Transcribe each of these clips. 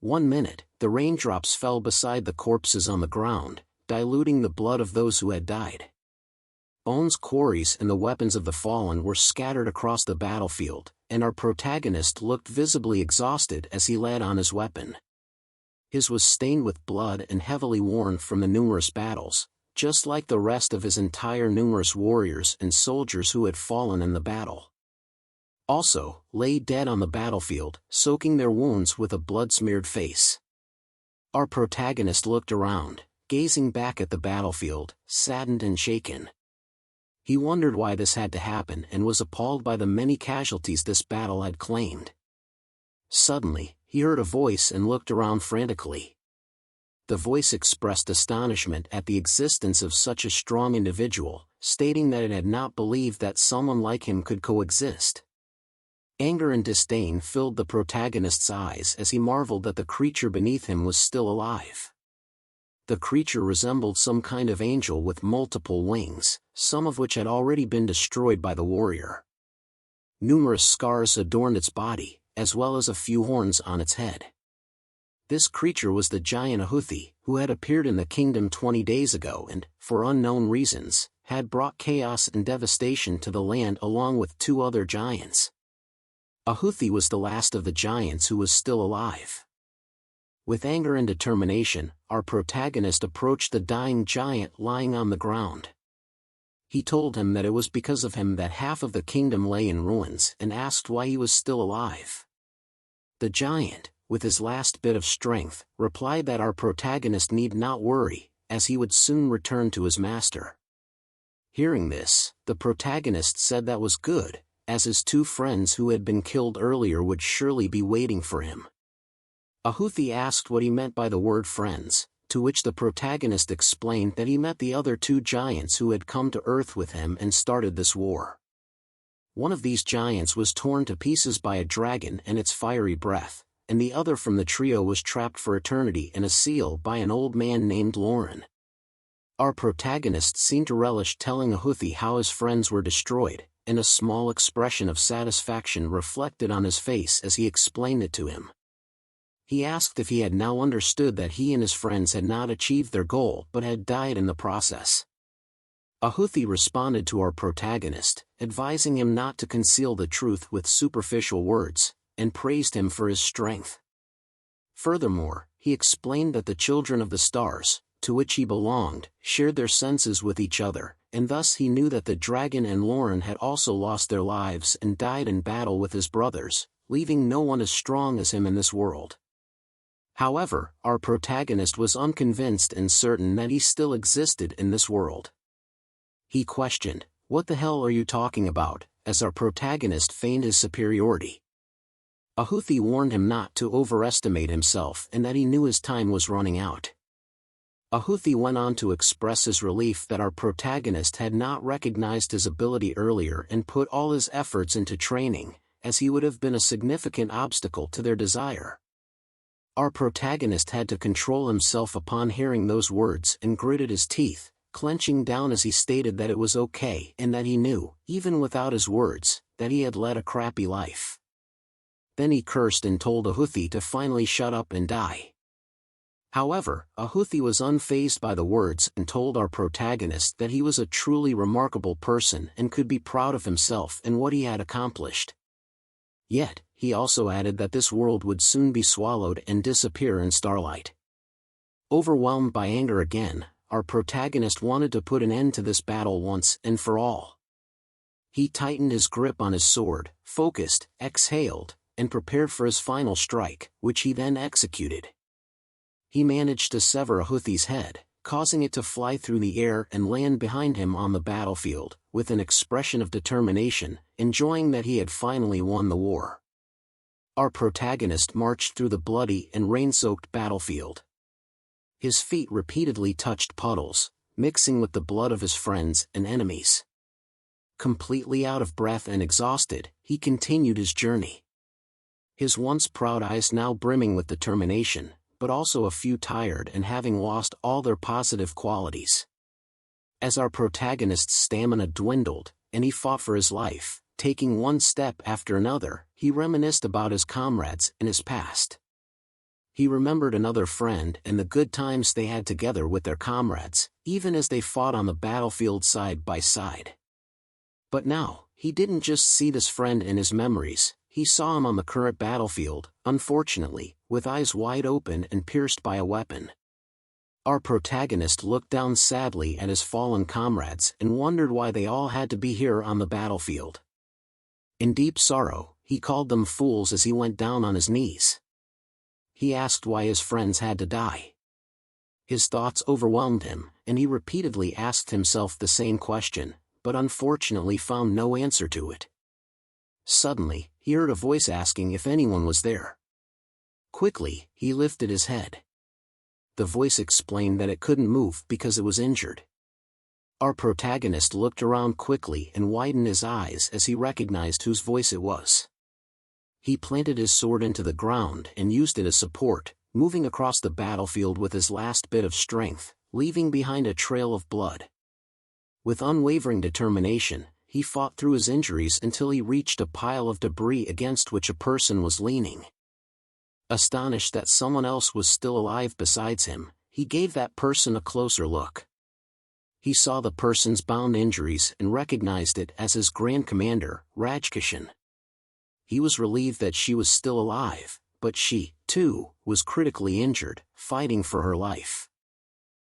1 minute, the raindrops fell beside the corpses on the ground, diluting the blood of those who had died. Bones, quarries and the weapons of the fallen were scattered across the battlefield, and our protagonist looked visibly exhausted as he led on his weapon. His was stained with blood and heavily worn from the numerous battles, just like the rest of his entire numerous warriors and soldiers who had fallen in the battle. Also, lay dead on the battlefield, soaking their wounds with a blood-smeared face. Our protagonist looked around, gazing back at the battlefield, saddened and shaken. He wondered why this had to happen and was appalled by the many casualties this battle had claimed. Suddenly, he heard a voice and looked around frantically. The voice expressed astonishment at the existence of such a strong individual, stating that it had not believed that someone like him could coexist. Anger and disdain filled the protagonist's eyes as he marveled that the creature beneath him was still alive. The creature resembled some kind of angel with multiple wings, some of which had already been destroyed by the warrior. Numerous scars adorned its body, as well as a few horns on its head. This creature was the giant Ahuthi, who had appeared in the kingdom 20 days ago and, for unknown reasons, had brought chaos and devastation to the land along with 2 other giants. Ahuthi was the last of the giants who was still alive. With anger and determination, our protagonist approached the dying giant lying on the ground. He told him that it was because of him that half of the kingdom lay in ruins and asked why he was still alive. The giant, with his last bit of strength, replied that our protagonist need not worry, as he would soon return to his master. Hearing this, the protagonist said that was good, as his 2 friends who had been killed earlier would surely be waiting for him. Ahuthi asked what he meant by the word friends, to which the protagonist explained that he meant the other 2 giants who had come to Earth with him and started this war. One of these giants was torn to pieces by a dragon and its fiery breath, and the other from the trio was trapped for eternity in a seal by an old man named Ronin. Our protagonist seemed to relish telling Ahuthi how his friends were destroyed, and a small expression of satisfaction reflected on his face as he explained it to him. He asked if he had now understood that he and his friends had not achieved their goal but had died in the process. Ahuthi responded to our protagonist, advising him not to conceal the truth with superficial words, and praised him for his strength. Furthermore, he explained that the children of the stars, to which he belonged, shared their senses with each other, and thus he knew that the dragon and Lauren had also lost their lives and died in battle with his brothers, leaving no one as strong as him in this world. However, our protagonist was unconvinced and certain that he still existed in this world. He questioned, "What the hell are you talking about?" as our protagonist feigned his superiority. Ahuthi warned him not to overestimate himself and that he knew his time was running out. Ahuthi went on to express his relief that our protagonist had not recognized his ability earlier and put all his efforts into training, as he would have been a significant obstacle to their desire. Our protagonist had to control himself upon hearing those words and gritted his teeth, clenching down as he stated that it was okay and that he knew, even without his words, that he had led a crappy life. Then he cursed and told Ahuthi to finally shut up and die. However, Ahuthi was unfazed by the words and told our protagonist that he was a truly remarkable person and could be proud of himself and what he had accomplished. Yet, he also added that this world would soon be swallowed and disappear in starlight. Overwhelmed by anger again, our protagonist wanted to put an end to this battle once and for all. He tightened his grip on his sword, focused, exhaled, and prepared for his final strike, which he then executed. He managed to sever Ahuthi's head, causing it to fly through the air and land behind him on the battlefield, with an expression of determination, enjoying that he had finally won the war. Our protagonist marched through the bloody and rain-soaked battlefield. His feet repeatedly touched puddles, mixing with the blood of his friends and enemies. Completely out of breath and exhausted, he continued his journey. His once proud eyes now brimming with determination, but also a few tired and having lost all their positive qualities. As our protagonist's stamina dwindled, and he fought for his life, taking one step after another, he reminisced about his comrades and his past. He remembered another friend and the good times they had together with their comrades, even as they fought on the battlefield side by side. But now, he didn't just see this friend in his memories, he saw him on the current battlefield, unfortunately, with eyes wide open and pierced by a weapon. Our protagonist looked down sadly at his fallen comrades and wondered why they all had to be here on the battlefield. In deep sorrow, he called them fools as he went down on his knees. He asked why his friends had to die. His thoughts overwhelmed him, and he repeatedly asked himself the same question, but unfortunately found no answer to it. Suddenly, he heard a voice asking if anyone was there. Quickly, he lifted his head. The voice explained that it couldn't move because it was injured. Our protagonist looked around quickly and widened his eyes as he recognized whose voice it was. He planted his sword into the ground and used it as support, moving across the battlefield with his last bit of strength, leaving behind a trail of blood. With unwavering determination, he fought through his injuries until he reached a pile of debris against which a person was leaning. Astonished that someone else was still alive besides him, he gave that person a closer look. He saw the person's bound injuries and recognized it as his Grand Commander, Rajkishan. He was relieved that she was still alive, but she, too, was critically injured, fighting for her life.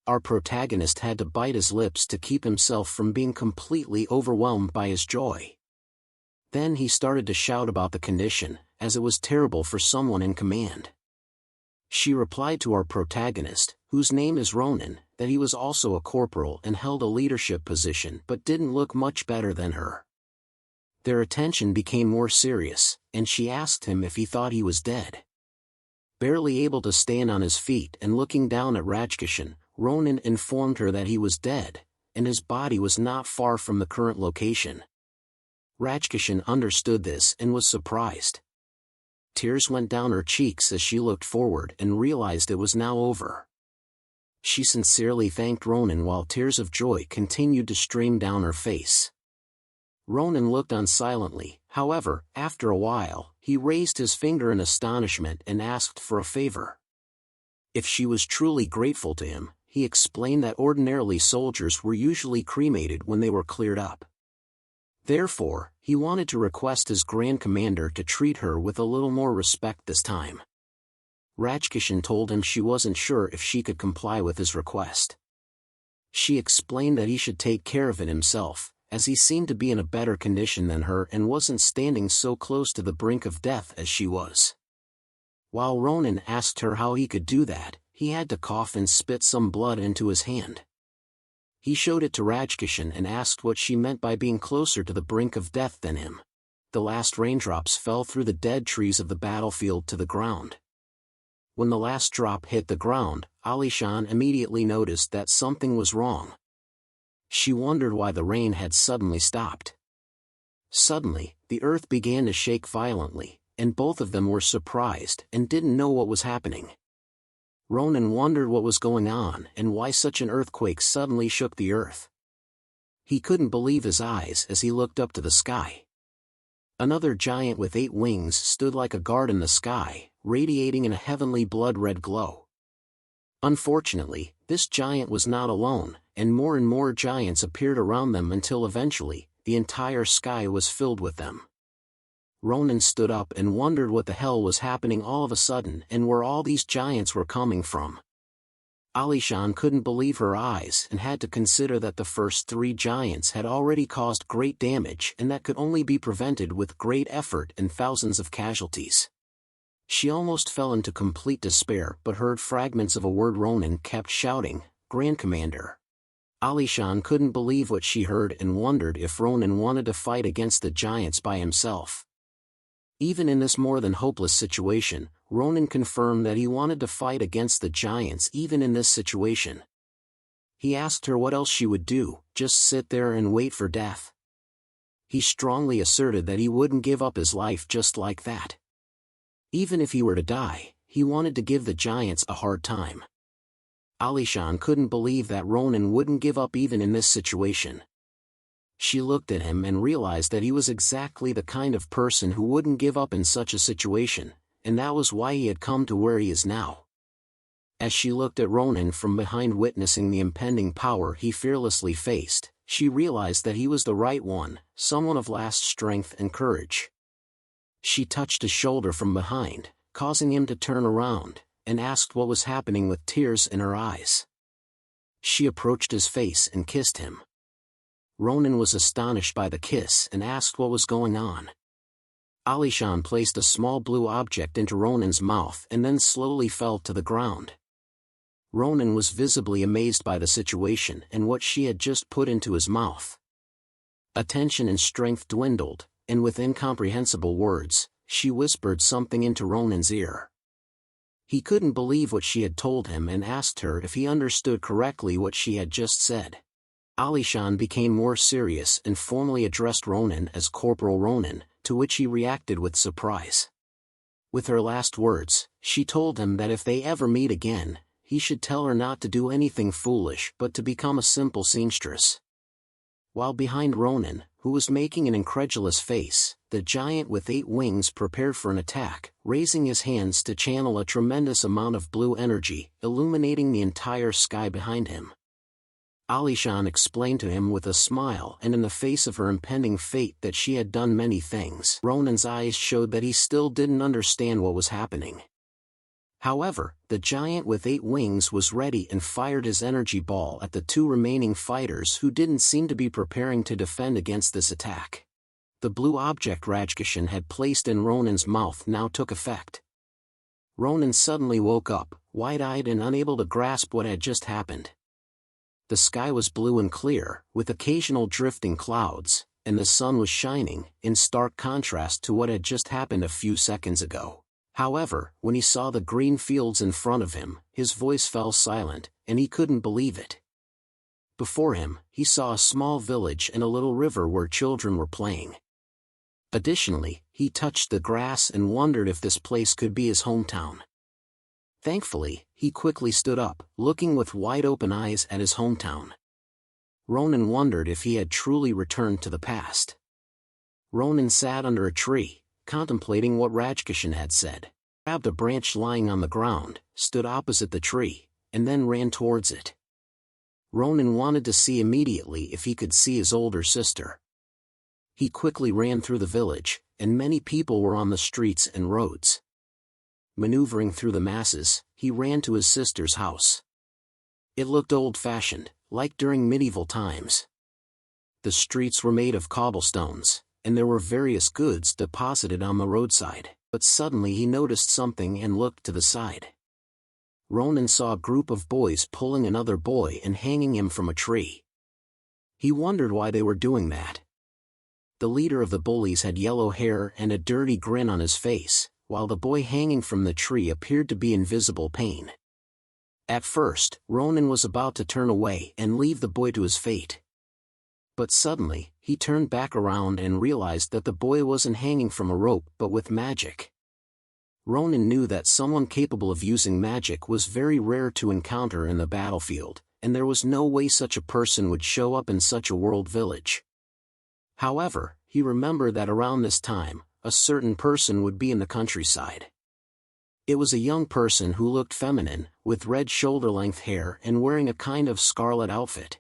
Our protagonist had to bite his lips to keep himself from being completely overwhelmed by his joy. Then he started to shout about the condition, as it was terrible for someone in command. She replied to our protagonist, whose name is Ronin, that he was also a corporal and held a leadership position but didn't look much better than her. Their attention became more serious, and she asked him if he thought he was dead. Barely able to stand on his feet and looking down at Rajkishan, Ronin informed her that he was dead, and his body was not far from the current location. Rajkishan understood this and was surprised. Tears went down her cheeks as she looked forward and realized it was now over. She sincerely thanked Ronin while tears of joy continued to stream down her face. Ronin looked on silently, however, after a while, he raised his finger in astonishment and asked for a favor. If she was truly grateful to him, he explained that ordinarily soldiers were usually cremated when they were cleared up. Therefore, he wanted to request his Grand Commander to treat her with a little more respect this time. Rajkishan told him she wasn't sure if she could comply with his request. She explained that he should take care of it himself, as he seemed to be in a better condition than her and wasn't standing so close to the brink of death as she was. While Ronin asked her how he could do that, he had to cough and spit some blood into his hand. He showed it to Rajkishan and asked what she meant by being closer to the brink of death than him. The last raindrops fell through the dead trees of the battlefield to the ground. When the last drop hit the ground, Alishan immediately noticed that something was wrong. She wondered why the rain had suddenly stopped. Suddenly, the earth began to shake violently, and both of them were surprised and didn't know what was happening. Ronin wondered what was going on and why such an earthquake suddenly shook the earth. He couldn't believe his eyes as he looked up to the sky. Another giant with 8 wings stood like a guard in the sky, radiating in a heavenly blood-red glow. Unfortunately, this giant was not alone, and more giants appeared around them until eventually, the entire sky was filled with them. Ronin stood up and wondered what the hell was happening all of a sudden and where all these giants were coming from. Alishan couldn't believe her eyes and had to consider that the first 3 giants had already caused great damage and that could only be prevented with great effort and thousands of casualties. She almost fell into complete despair but heard fragments of a word Ronin kept shouting, "Grand Commander." Alishan couldn't believe what she heard and wondered if Ronin wanted to fight against the giants by himself. Even in this more than hopeless situation, Ronin confirmed that he wanted to fight against the giants even in this situation. He asked her what else she would do, just sit there and wait for death. He strongly asserted that he wouldn't give up his life just like that. Even if he were to die, he wanted to give the giants a hard time. Alishan couldn't believe that Ronin wouldn't give up even in this situation. She looked at him and realized that he was exactly the kind of person who wouldn't give up in such a situation, and that was why he had come to where he is now. As she looked at Ronin from behind, witnessing the impending power he fearlessly faced, she realized that he was the right one, someone of last strength and courage. She touched his shoulder from behind, causing him to turn around, and asked what was happening with tears in her eyes. She approached his face and kissed him. Ronin was astonished by the kiss and asked what was going on. Alishan placed a small blue object into Ronin's mouth and then slowly fell to the ground. Ronin was visibly amazed by the situation and what she had just put into his mouth. Attention and strength dwindled, and with incomprehensible words, she whispered something into Ronin's ear. He couldn't believe what she had told him and asked her if he understood correctly what she had just said. Alishan became more serious and formally addressed Ronin as Corporal Ronin, to which he reacted with surprise. With her last words, she told him that if they ever meet again, he should tell her not to do anything foolish but to become a simple seamstress. While behind Ronin, who was making an incredulous face, the giant with 8 wings prepared for an attack, raising his hands to channel a tremendous amount of blue energy, illuminating the entire sky behind him. Alishan explained to him with a smile and in the face of her impending fate that she had done many things. Ronin's eyes showed that he still didn't understand what was happening. However, the giant with 8 wings was ready and fired his energy ball at the 2 remaining fighters who didn't seem to be preparing to defend against this attack. The blue object Rajkishan had placed in Ronin's mouth now took effect. Ronin suddenly woke up, wide-eyed and unable to grasp what had just happened. The sky was blue and clear, with occasional drifting clouds, and the sun was shining, in stark contrast to what had just happened a few seconds ago. However, when he saw the green fields in front of him, his voice fell silent, and he couldn't believe it. Before him, he saw a small village and a little river where children were playing. Additionally, he touched the grass and wondered if this place could be his hometown. Thankfully, he quickly stood up, looking with wide-open eyes at his hometown. Ronin wondered if he had truly returned to the past. Ronin sat under a tree, contemplating what Rajkishan had said, grabbed a branch lying on the ground, stood opposite the tree, and then ran towards it. Ronin wanted to see immediately if he could see his older sister. He quickly ran through the village, and many people were on the streets and roads. Maneuvering through the masses, he ran to his sister's house. It looked old-fashioned, like during medieval times. The streets were made of cobblestones, and there were various goods deposited on the roadside, but suddenly he noticed something and looked to the side. Ronin saw a group of boys pulling another boy and hanging him from a tree. He wondered why they were doing that. The leader of the bullies had yellow hair and a dirty grin on his face, while the boy hanging from the tree appeared to be in visible pain. At first, Ronin was about to turn away and leave the boy to his fate. But suddenly, he turned back around and realized that the boy wasn't hanging from a rope but with magic. Ronin knew that someone capable of using magic was very rare to encounter in the battlefield, and there was no way such a person would show up in such a world village. However, he remembered that around this time, a certain person would be in the countryside. It was a young person who looked feminine, with red shoulder-length hair and wearing a kind of scarlet outfit.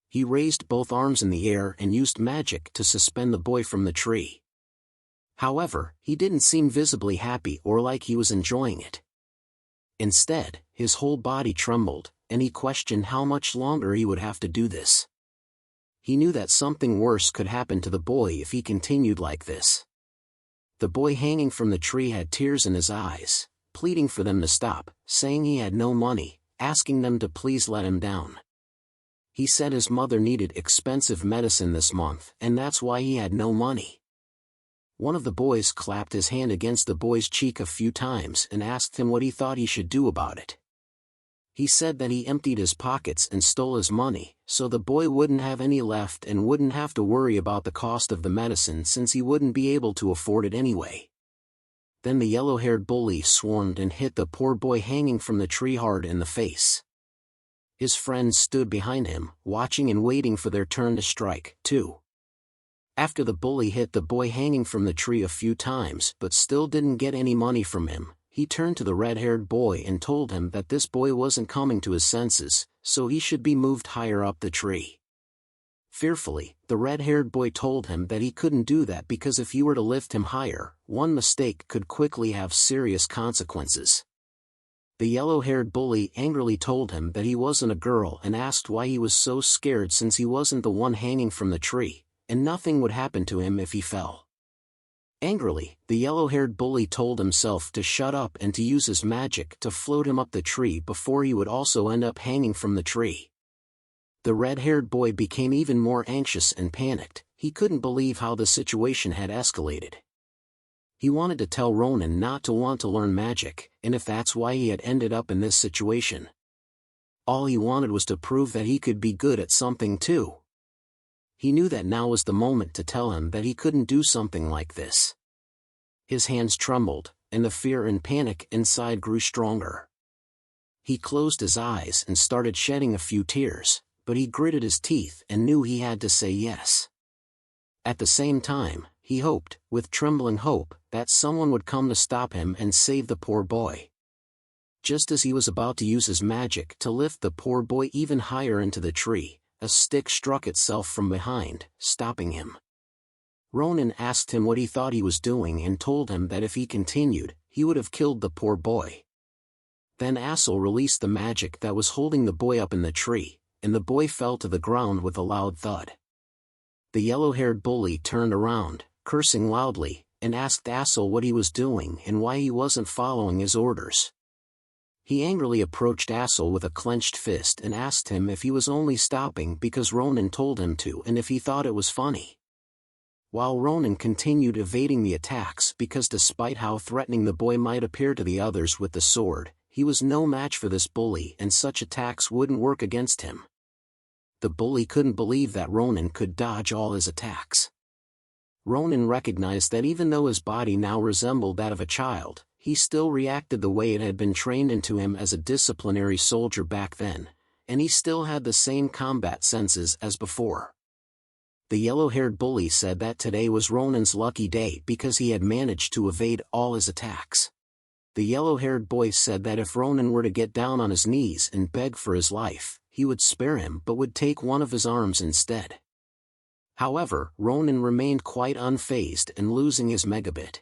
He raised both arms in the air and used magic to suspend the boy from the tree. However, he didn't seem visibly happy or like he was enjoying it. Instead, his whole body trembled, and he questioned how much longer he would have to do this. He knew that something worse could happen to the boy if he continued like this. The boy hanging from the tree had tears in his eyes, pleading for them to stop, saying he had no money, asking them to please let him down. He said his mother needed expensive medicine this month, and that's why he had no money. One of the boys clapped his hand against the boy's cheek a few times and asked him what he thought he should do about it. He said that he emptied his pockets and stole his money, so the boy wouldn't have any left and wouldn't have to worry about the cost of the medicine since he wouldn't be able to afford it anyway. Then the yellow-haired bully swarmed and hit the poor boy hanging from the tree hard in the face. His friends stood behind him, watching and waiting for their turn to strike, too. After the bully hit the boy hanging from the tree a few times but still didn't get any money from him, he turned to the red-haired boy and told him that this boy wasn't coming to his senses, so he should be moved higher up the tree. Fearfully, the red-haired boy told him that he couldn't do that because if he were to lift him higher, one mistake could quickly have serious consequences. The yellow-haired bully angrily told him that he wasn't a girl and asked why he was so scared since he wasn't the one hanging from the tree, and nothing would happen to him if he fell. Angrily, the yellow-haired bully told himself to shut up and to use his magic to float him up the tree before he would also end up hanging from the tree. The red-haired boy became even more anxious and panicked. He couldn't believe how the situation had escalated. He wanted to tell Ronin not to want to learn magic, and if that's why he had ended up in this situation. All he wanted was to prove that he could be good at something too. He knew that now was the moment to tell him that he couldn't do something like this. His hands trembled, and the fear and panic inside grew stronger. He closed his eyes and started shedding a few tears, but he gritted his teeth and knew he had to say yes. At the same time, he hoped, with trembling hope, that someone would come to stop him and save the poor boy. Just as he was about to use his magic to lift the poor boy even higher into the tree, a stick struck itself from behind, stopping him. Ronin asked him what he thought he was doing and told him that if he continued, he would have killed the poor boy. Then Assel released the magic that was holding the boy up in the tree, and the boy fell to the ground with a loud thud. The yellow-haired bully turned around, cursing loudly, and asked Assel what he was doing and why he wasn't following his orders. He angrily approached Assel with a clenched fist and asked him if he was only stopping because Ronin told him to and if he thought it was funny. While Ronin continued evading the attacks because despite how threatening the boy might appear to the others with the sword, he was no match for this bully and such attacks wouldn't work against him. The bully couldn't believe that Ronin could dodge all his attacks. Ronin recognized that even though his body now resembled that of a child, he still reacted the way it had been trained into him as a disciplinary soldier back then, and he still had the same combat senses as before. The yellow-haired bully said that today was Ronin's lucky day because he had managed to evade all his attacks. The yellow-haired boy said that if Ronin were to get down on his knees and beg for his life, he would spare him but would take one of his arms instead. However, Ronin remained quite unfazed and losing his megabit.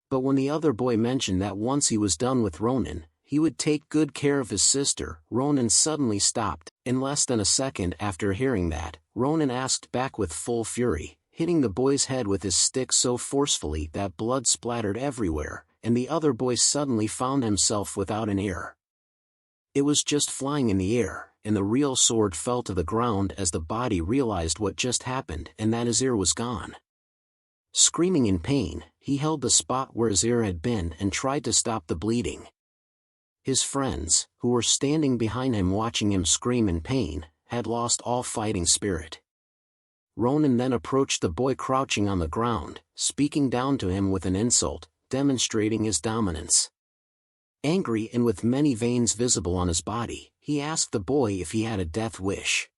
But when the other boy mentioned that once he was done with Ronin, he would take good care of his sister, Ronin suddenly stopped. In less than a second after hearing that, Ronin asked back with full fury, hitting the boy's head with his stick so forcefully that blood splattered everywhere, and the other boy suddenly found himself without an ear. It was just flying in the air, and the real sword fell to the ground as the body realized what just happened and that his ear was gone. Screaming in pain, he held the spot where his ear had been and tried to stop the bleeding. His friends, who were standing behind him watching him scream in pain, had lost all fighting spirit. Ronin then approached the boy crouching on the ground, speaking down to him with an insult, demonstrating his dominance. Angry and with many veins visible on his body, he asked the boy if he had a death wish.